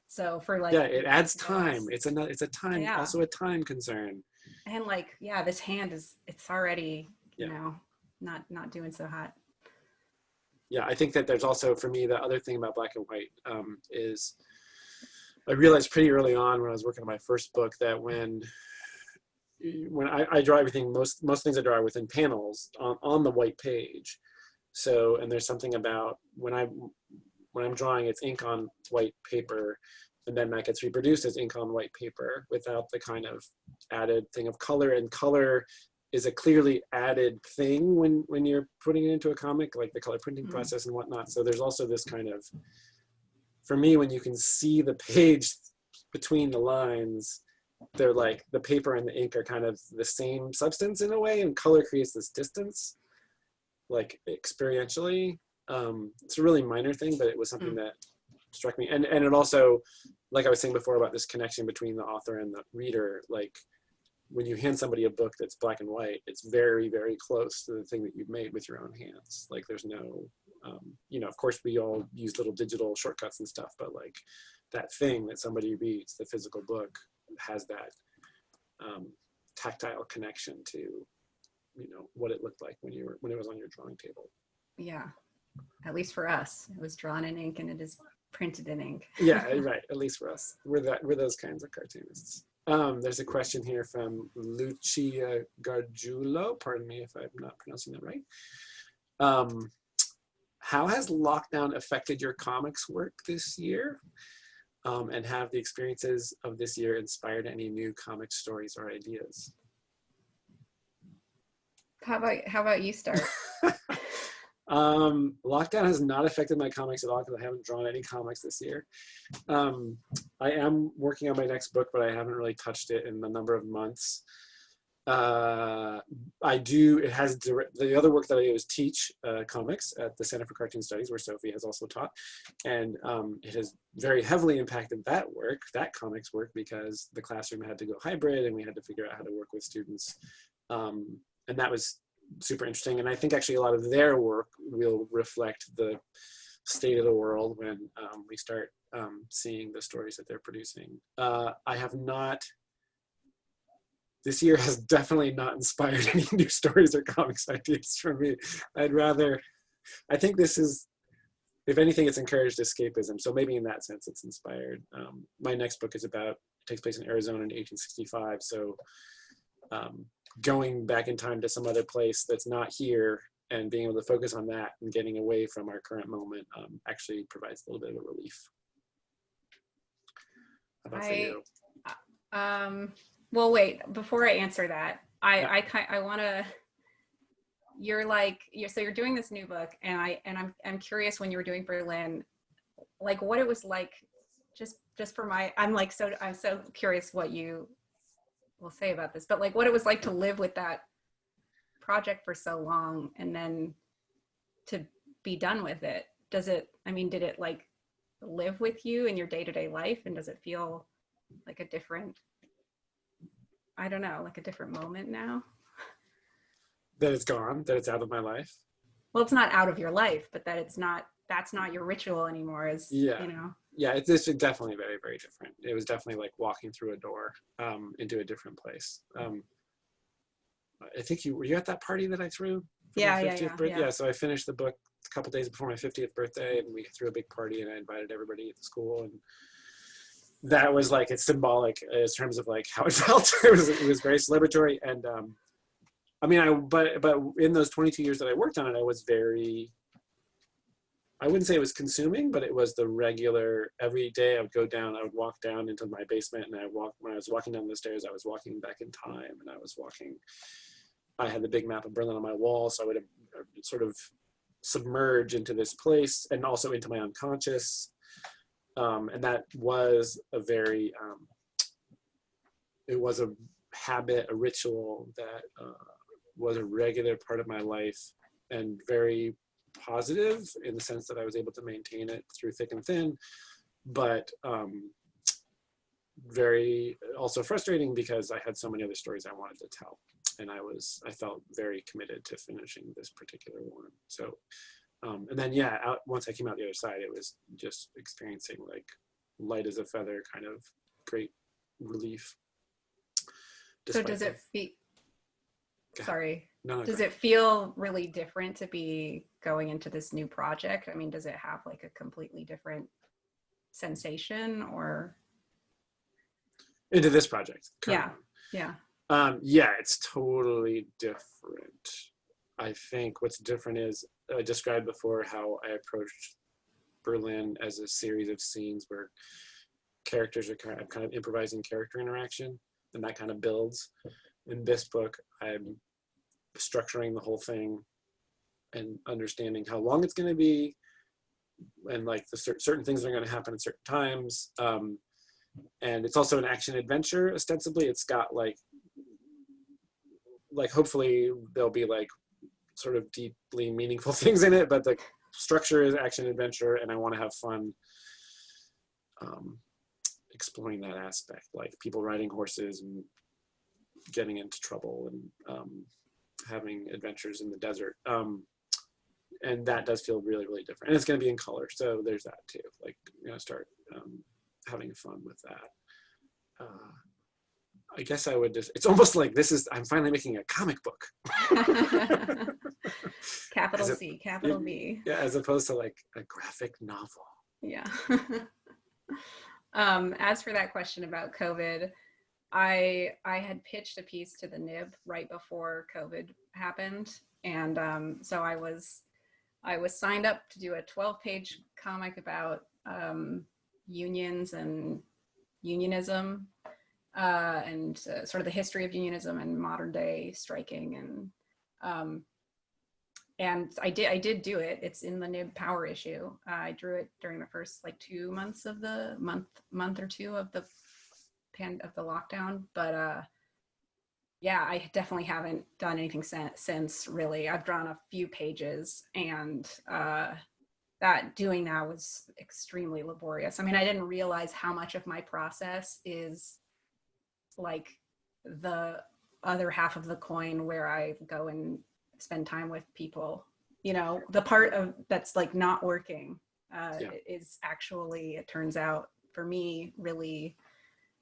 So for like, it adds time. It's a time, also a time concern. And like, this hand it's already, not doing so hot. Yeah, I think that there's also, for me, the other thing about black and white is I realized pretty early on when I was working on my first book that when I draw everything, most things I draw within panels on the white page. So, and there's something about when I'm drawing, it's ink on white paper, and then that gets reproduced as ink on white paper without the kind of added thing of color. And color is a clearly added thing when you're putting it into a comic, like the color printing process and whatnot. So there's also this kind of, for me, when you can see the page between the lines, they're like the paper and the ink are kind of the same substance in a way, and color creates this distance, like experientially. It's a really minor thing, but it was something that struck me. And it also, like I was saying before about this connection between the author and the reader, like when you hand somebody a book that's black and white, it's very, very close to the thing that you've made with your own hands. Like there's no, of course we all use little digital shortcuts and stuff, but like that thing that somebody reads, the physical book, has that tactile connection to, what it looked like when it was on your drawing table. Yeah, at least for us, it was drawn in ink and it is printed in ink. Yeah, right. At least for us, we're those kinds of cartoonists. There's a question here from Lucia Gargiulo. Pardon me if I'm not pronouncing that right. How has lockdown affected your comics work this year? And have the experiences of this year inspired any new comic stories or ideas? How about you start? Lockdown has not affected my comics at all because I haven't drawn any comics this year. I am working on my next book, but I haven't really touched it in a number of months. The other work that I do is teach comics at the Center for Cartoon Studies, where Sophie has also taught. And it has very heavily impacted that comics work, because the classroom had to go hybrid and we had to figure out how to work with students. And that was super interesting. And I think actually a lot of their work will reflect the state of the world when we start seeing the stories that they're producing. This year has definitely not inspired any new stories or comics ideas for me. I think this is, if anything, it's encouraged escapism. So maybe in that sense, it's inspired. My next book takes place in Arizona in 1865. So going back in time to some other place that's not here and being able to focus on that and getting away from our current moment actually provides a little bit of a relief. How about for you? Well, wait, before I answer that, I want to, so you're doing this new book, and I'm curious, when you were doing Berlin, like what it was like, just for I'm so curious what you will say about this, but like what it was like to live with that project for so long and then to be done with it. Did it like live with you in your day-to-day life, and does it feel like a different moment now? That it's gone, that it's out of my life? Well, it's not out of your life, but that's not your ritual anymore, Yeah, it's definitely very, very different. It was definitely like walking through a door into a different place. I think were you at that party that I threw? Yeah. Yeah, so I finished the book a couple days before my 50th birthday, and we threw a big party, and I invited everybody at the school, and that was like, it's symbolic in terms of like how it felt. It was very celebratory, and I mean, but in those 22 years that I worked on it, I was very, I wouldn't say it was consuming, but it was the regular, every day I would walk down into my basement, and when I was walking down the stairs, I was walking back in time, and I had the big map of Berlin on my wall, so I would sort of submerge into this place and also into my unconscious. And that was a very, it was a habit, a ritual that was a regular part of my life, and very positive in the sense that I was able to maintain it through thick and thin, but very also frustrating because I had so many other stories I wanted to tell, and I felt very committed to finishing this particular one. So and then once I came out the other side, it was just experiencing like light as a feather kind of great relief. So does it feel, sorry, no, does it feel really different to be going into this new project? I mean, does it have like a completely different sensation, or? Into this project? Currently. Yeah, it's totally different. I think what's different is, I described before how I approached Berlin as a series of scenes where characters are kind of improvising character interaction, and that kind of builds. In this book, I'm structuring the whole thing and understanding how long it's going to be, and like the certain things are going to happen at certain times. And it's also an action adventure. Ostensibly, it's got like hopefully there'll be like sort of deeply meaningful things in it, but the structure is action adventure, and I want to have fun exploring that aspect, like people riding horses and getting into trouble and having adventures in the desert. And that does feel really, really different. And it's going to be in color, so there's that too. Like, start having fun with that. I guess I would just, it's almost like I'm finally making a comic book. Capital C, capital B. Yeah, as opposed to like a graphic novel. Yeah. As for that question about COVID, I had pitched a piece to the Nib right before COVID happened. And so I was signed up to do a 12-page comic about unions and unionism, and sort of the history of unionism and modern day striking, and I did do it. It's in the Nib Power issue. I drew it during the first like 2 months of the month or two of the lockdown, but yeah, I definitely haven't done anything since really. I've drawn a few pages, and doing that was extremely laborious. I mean, I didn't realize how much of my process is like the other half of the coin where I go and spend time with people. The part of that's like not working is actually, it turns out for me, really,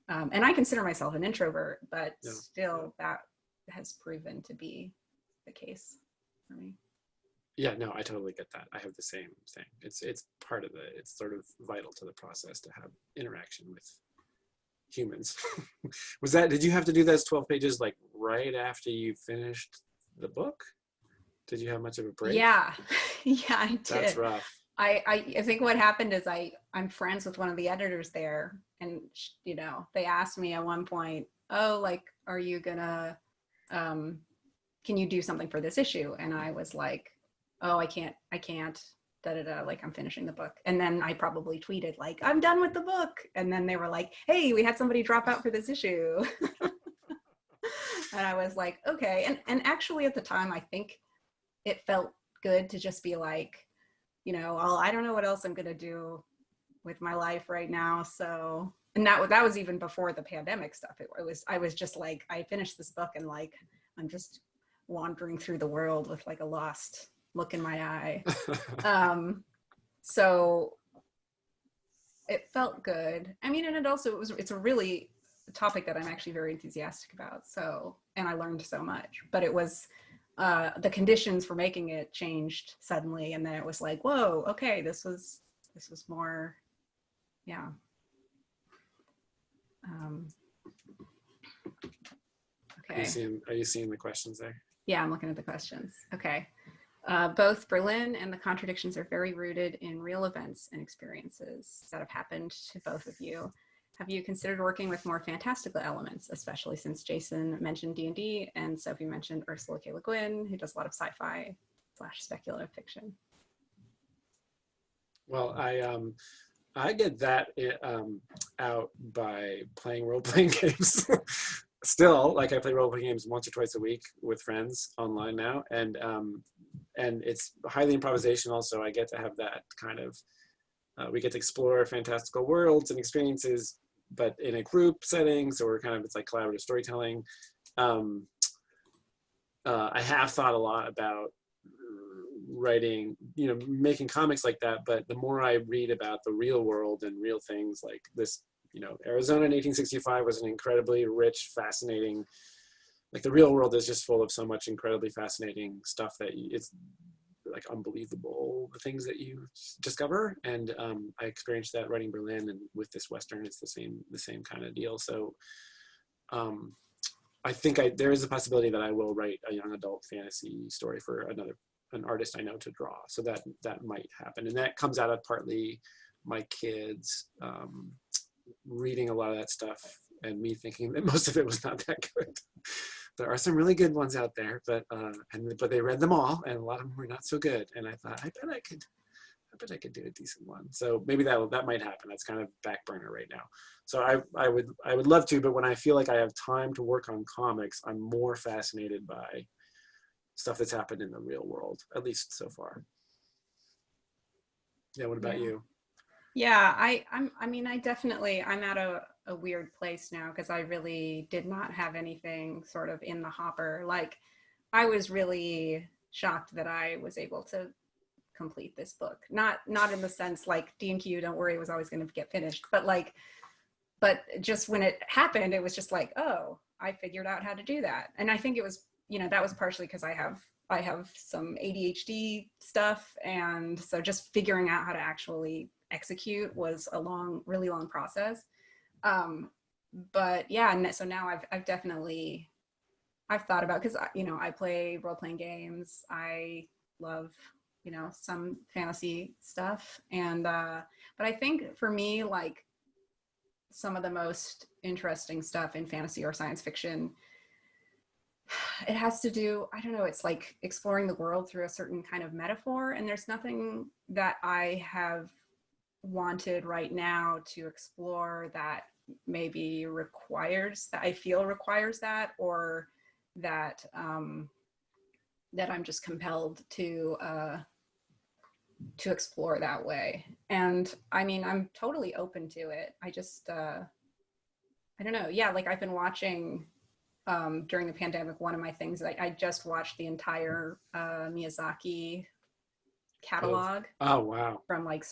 and I consider myself an introvert, but still that has proven to be the case for me. Yeah, no, I totally get that. I have the same thing. It's part of it's sort of vital to the process to have interaction with humans. Did you have to do those 12 pages like right after you finished the book? Did you have much of a break? Yeah, I did. That's rough. I think what happened is I'm friends with one of the editors there, and they asked me at one point, oh, like, are you gonna can you do something for this issue? And I was like, oh, I can't, like, I'm finishing the book. And then I probably tweeted like, I'm done with the book. And then they were like, hey, we had somebody drop out for this issue. And I was like, okay. And actually at the time, I think it felt good to just be like, I don't know what else I'm going to do with my life right now. So, and that was even before the pandemic stuff. I was just like, I finished this book and like, I'm just wandering through the world with like a lost look in my eye. So it felt good. I mean, and it's a really topic that I'm actually very enthusiastic about. So, and I learned so much, but it was the conditions for making it changed suddenly, and then it was like, whoa, okay, this was more, yeah. Okay. Are you seeing the questions there? Yeah, I'm looking at the questions. Okay. Both Berlin and the Contradictions are very rooted in real events and experiences that have happened to both of you. Have you considered working with more fantastical elements, especially since Jason mentioned D&D and Sophie mentioned Ursula K. Le Guin, who does a lot of sci-fi / speculative fiction? Well, I get that out by playing role-playing games. Still, like I play role-playing games once or twice a week with friends online now, and it's highly improvisational. So I get to have that kind of. We get to explore fantastical worlds and experiences, but in a group setting. So we're kind of, it's like collaborative storytelling. I have thought a lot about writing, making comics like that, but the more I read about the real world and real things like this, Arizona in 1865 was an incredibly rich, fascinating, like the real world is just full of so much incredibly fascinating stuff that it's like unbelievable, the things that you discover. And I experienced that writing Berlin, and with this Western, it's the same kind of deal. So I think there is a possibility that I will write a young adult fantasy story for an artist I know to draw. So that might happen. And that comes out of partly my kids reading a lot of that stuff and me thinking that most of it was not that good. There are some really good ones out there, but they read them all, and a lot of them were not so good. And I thought, I bet I could do a decent one. So maybe that might happen. That's kind of back burner right now. So I would love to, but when I feel like I have time to work on comics, I'm more fascinated by stuff that's happened in the real world, at least so far. Yeah. What about you? Yeah, I'm at a weird place now, because I really did not have anything sort of in the hopper. Like, I was really shocked that I was able to complete this book. Not in the sense like D&Q, don't worry, it was always going to get finished, but just when it happened, it was just like, oh, I figured out how to do that. And I think it was, that was partially because I have some ADHD stuff, and so just figuring out how to actually execute was a really long process. But yeah, and so now I've definitely thought about, because I play role-playing games. I love some fantasy stuff, and but I think for me, like, some of the most interesting stuff in fantasy or science fiction, it has to do, I don't know, it's like exploring the world through a certain kind of metaphor, and there's nothing that I have wanted right now to explore that maybe requires that, or that that I'm just compelled to explore that way. And I mean, I'm totally open to it. I just I don't know. Yeah, like I've been watching during the pandemic, one of my things, I just watched the entire Miyazaki catalog. Oh wow. From like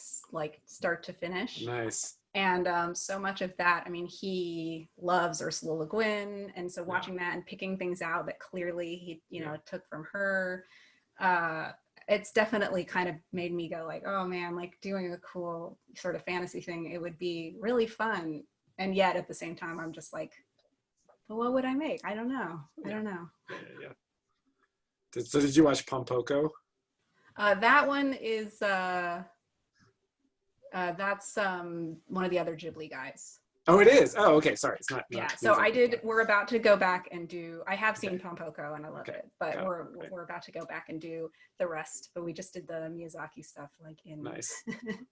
start to finish. Nice. And so much of that, I mean, he loves Ursula Le Guin, and so watching that and picking things out that clearly he took from her, it's definitely kind of made me go like, oh man, like doing a cool sort of fantasy thing, it would be really fun. And yet at the same time, I'm just like, well, what would I make? I don't know. Yeah. So did you watch Pompoko? That one is that's one of the other Ghibli guys. Oh, it is. Oh, okay. Sorry, it's not. Yeah. So I did. We're about to go back and do. I have seen Pompoko and I love it, but we're about to go back and do the rest. But we just did the Miyazaki stuff like in. Nice.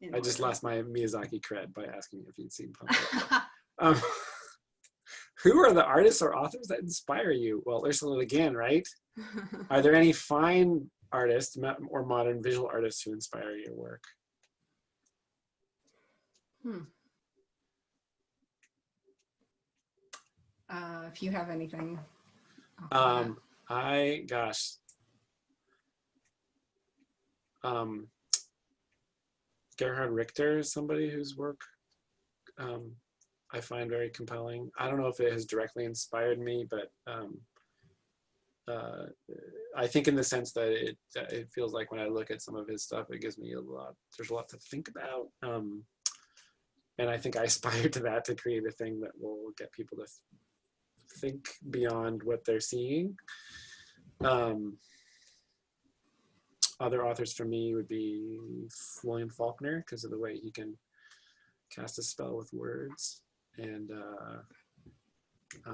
in I just order. lost my Miyazaki cred by asking if you'd seen Pompoko. Who are the artists or authors that inspire you? Well, Ursula Le Guin, right? Are there any fine artists or modern visual artists who inspire your work? If you have anything. Gerhard Richter is somebody whose work I find very compelling. I don't know if it has directly inspired me, but I think in the sense that it feels like when I look at some of his stuff, it gives me there's a lot to think about. And I think I aspire to that, to create a thing that will get people to think beyond what they're seeing. Other authors for me would be William Faulkner, because of the way he can cast a spell with words. And I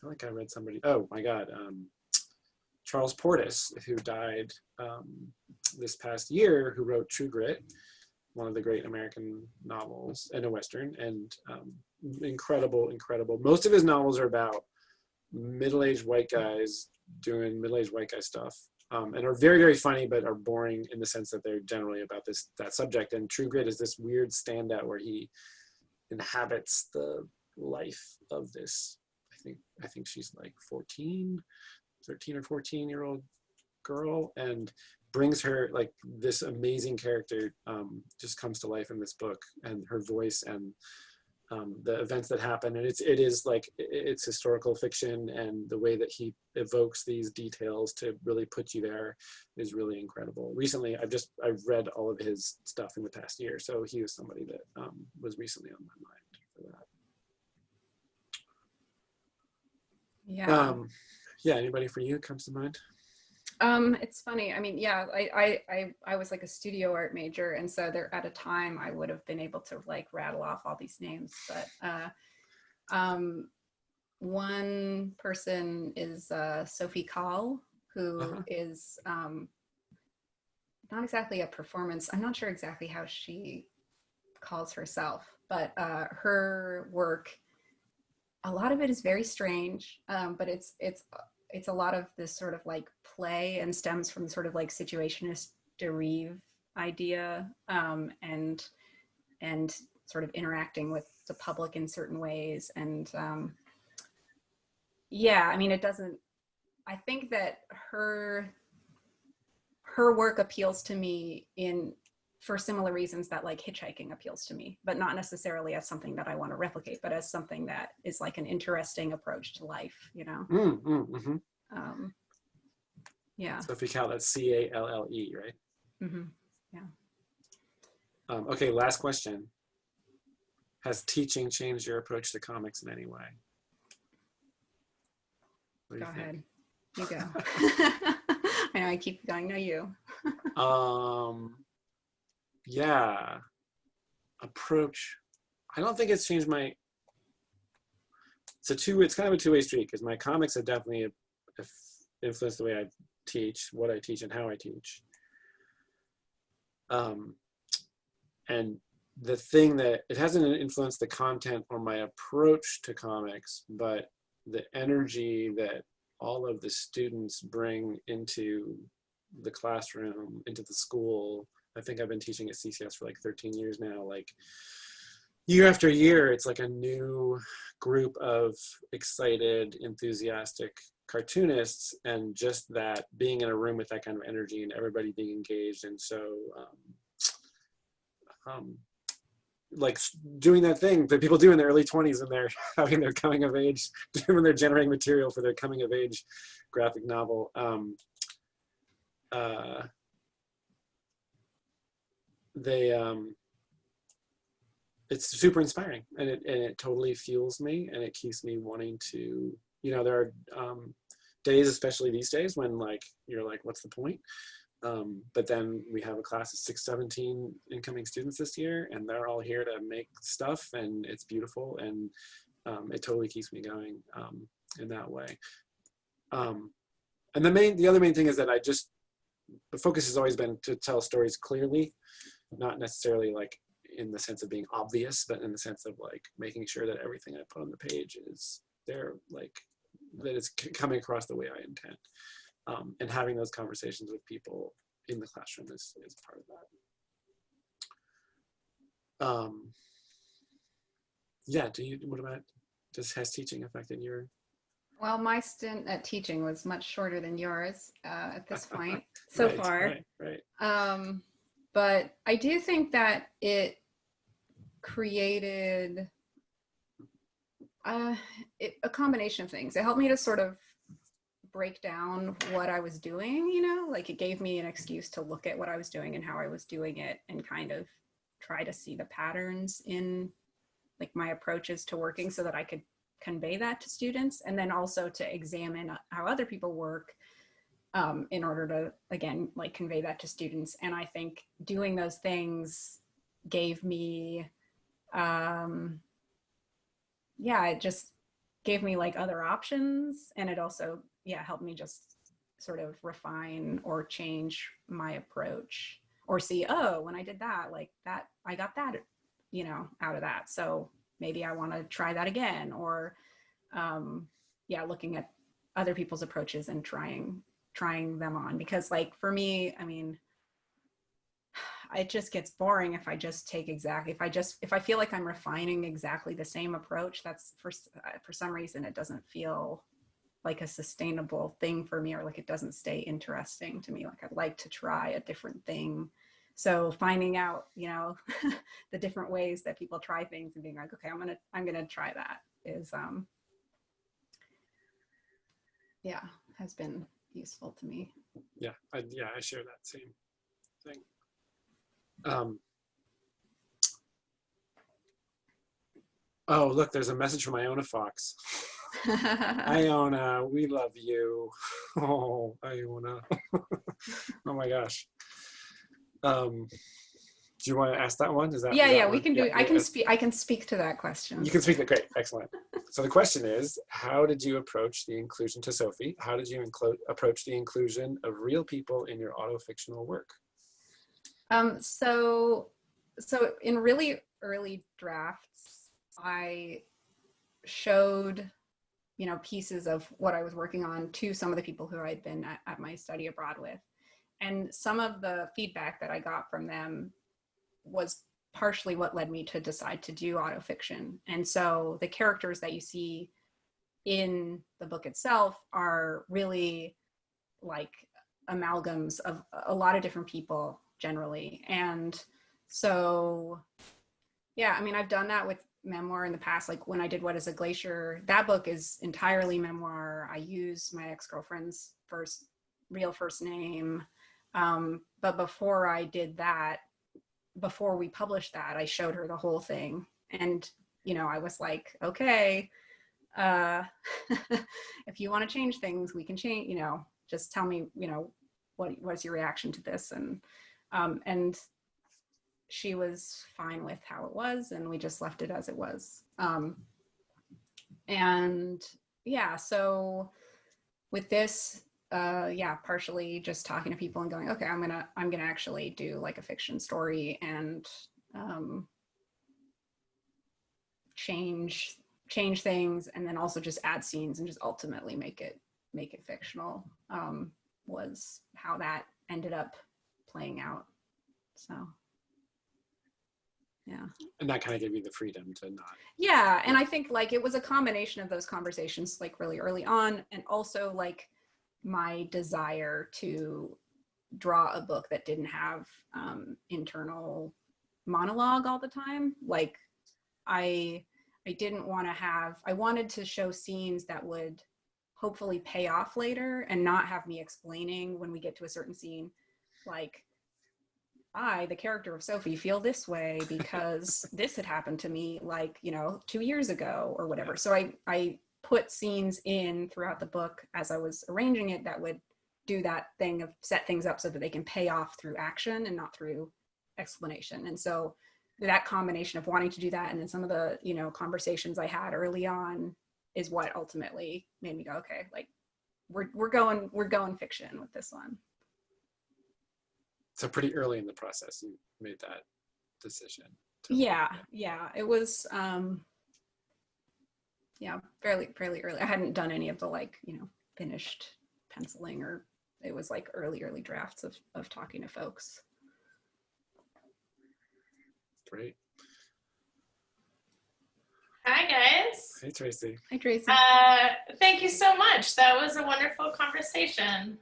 feel like I read somebody, oh my God, Charles Portis, who died this past year, who wrote True Grit, one of the great American novels, and a Western, and incredible. Most of his novels are about middle-aged white guys doing middle-aged white guy stuff, and are very, very funny, but are boring in the sense that they're generally about that subject. And True Grit is this weird standout where he inhabits the life of this, I think she's like 13 or 14-year-old girl, and brings her, like, this amazing character just comes to life in this book, and her voice and the events that happen. And it's historical fiction, and the way that he evokes these details to really put you there is really incredible. Recently, I've read all of his stuff in the past year, so he was somebody that was recently on my mind for that. Yeah. Yeah, anybody for you comes to mind? It's funny. I mean, yeah, I was like a studio art major, and so there at a time I would have been able to like rattle off all these names, but one person is Sophie Kaul, who is not exactly a performance. I'm not sure exactly how she calls herself, but her work, a lot of it is very strange, but it's a lot of this sort of like play, and stems from sort of like situationist derive idea, and sort of interacting with the public in certain ways. And yeah, I mean, I think that her work appeals to me for similar reasons that like hitchhiking appeals to me, but not necessarily as something that I want to replicate, but as something that is like an interesting approach to life, you know? Yeah. Sophie Kaul, that's C-A-L-L-E, right? Mm-hmm. Yeah. Okay, last question. Has teaching changed your approach to comics in any way? Go ahead. You go. I know I keep going. No, you. Yeah. Approach. I don't think it's changed my. It's kind of a two-way street, because my comics have definitely influenced the way I teach, what I teach, and how I teach. And the thing that it hasn't influenced the content or my approach to comics, but the energy that all of the students bring into the classroom, into the school. I think I've been teaching at CCS for like 13 years now. Like, year after year, it's like a new group of excited, enthusiastic cartoonists, and just that being in a room with that kind of energy and everybody being engaged. And so like doing that thing that people do in their early 20s when they're having their coming of age, when they're generating material for their coming of age graphic novel. It's super inspiring, and it totally fuels me, and it keeps me wanting to, there are days, especially these days, when like you're like, what's the point? But then we have a class of 17 incoming students this year, and they're all here to make stuff, and it's beautiful, and it totally keeps me going in that way. And the other main thing is that the focus has always been to tell stories clearly, not necessarily like in the sense of being obvious, but in the sense of like making sure that everything I put on the page is there, like that it's coming across the way I intend. And having those conversations with people in the classroom is part of that. Yeah, has teaching affected your? Well, my stint at teaching was much shorter than yours at this point so Right, far. Right. But I do think that it created a combination of things. It helped me to sort of break down what I was doing, you know, like it gave me an excuse to look at what I was doing and how I was doing it and kind of try to see the patterns in like my approaches to working so that I could convey that to students, and then also to examine how other people work in order to, again, like convey that to students. And I think doing those things gave me, it just gave me like other options. And it also, helped me just sort of refine or change my approach, or see, oh, when I did that, like that, I got that, you know, out of that. So maybe I want to try that again, or looking at other people's approaches and trying them on. Because like for me, I mean, it just gets boring if I just take if I feel like I'm refining exactly the same approach. That's for some reason it doesn't feel like a sustainable thing for me, or like it doesn't stay interesting to me. Like I'd like to try a different thing. So finding out, you know, the different ways that people try things and being like, okay, I'm gonna try that is has been useful to me. Yeah, I share that same thing. Oh, look, there's a message from Iona Fox. Iona, we love you. Oh, Iona. Oh my gosh. Do you want to ask that one? Is that we can do it. I can speak to that question. You can speak to great, excellent. So the question is, how did you approach the inclusion to Sophie? How did you approach the inclusion of real people in your autofictional work? So in really early drafts, I showed, you know, pieces of what I was working on to some of the people who I'd been at my study abroad with. And some of the feedback that I got from them was partially what led me to decide to do autofiction. And so the characters that you see in the book itself are really like amalgams of a lot of different people generally. And so, I mean, I've done that with memoir in the past. Like when I did What is a Glacier, that book is entirely memoir. I use my ex-girlfriend's real first name. But before I did that, before we published that, I showed her the whole thing. And, you know, I was like, okay, if you want to change things, we can change, you know, just tell me, you know, what's your reaction to this? And she was fine with how it was, and we just left it as it was. So with this, partially just talking to people and going, okay, I'm gonna actually do like a fiction story and change things, and then also just add scenes and just ultimately make it fictional, was how that ended up playing out. So yeah. And that kind of gave you the freedom to not. Yeah, and I think like it was a combination of those conversations like really early on, and also like my desire to draw a book that didn't have internal monologue all the time. Like I didn't want to I wanted to show scenes that would hopefully pay off later and not have me explaining when we get to a certain scene, like, I, the character of Sophie, feel this way because this had happened to me, like, you know, 2 years ago or whatever. So I put scenes in throughout the book as I was arranging it that would do that thing of set things up so that they can pay off through action and not through explanation. And so that combination of wanting to do that, and then some of the, you know, conversations I had early on is what ultimately made me go, okay, like we're going fiction with this one. So pretty early in the process, you made that decision. Yeah, it was, fairly early. I hadn't done any of the, like, you know, finished penciling, or it was like early drafts of talking to folks. Great. Hi, guys. Hey, Tracy. Hi, Tracy. Thank you so much. That was a wonderful conversation.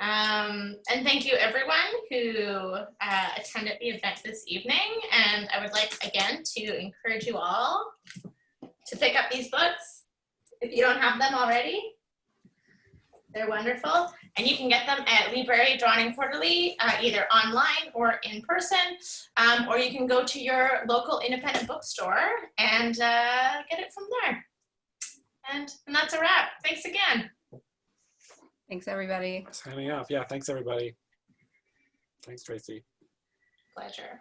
And thank you everyone who attended the event this evening. And I would like again to encourage you all to pick up these books if you don't have them already. They're wonderful, and you can get them at Librairie Drawn and Quarterly, either online or in person, or you can go to your local independent bookstore and get it from there. And that's a wrap. Thanks again. Thanks, everybody. Signing off. Yeah, thanks everybody. Thanks, Tracy. Pleasure.